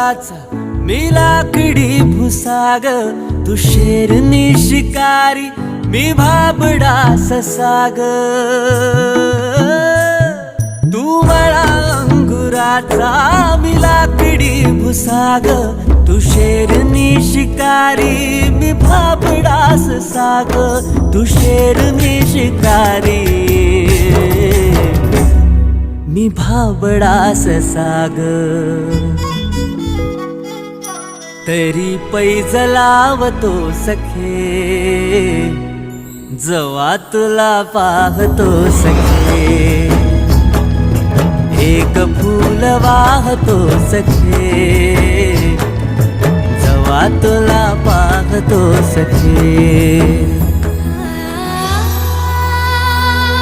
अंगुराचा मी लाकडी भुसाग, तू शेरनी शिकारी मी भाबडा ससाग. तू मला अंगुराचा मी लाकडी भुसाग, तू शेरनी शिकारी मी भाबडा ससाग. तू शेरनी शिकारी मी भाबडा ससाग. तरी पैज लावतो सखे, जवा तुला पाहतो सखे. एक फूल वाहतो सखे, जवा तुला पाहतो सखे.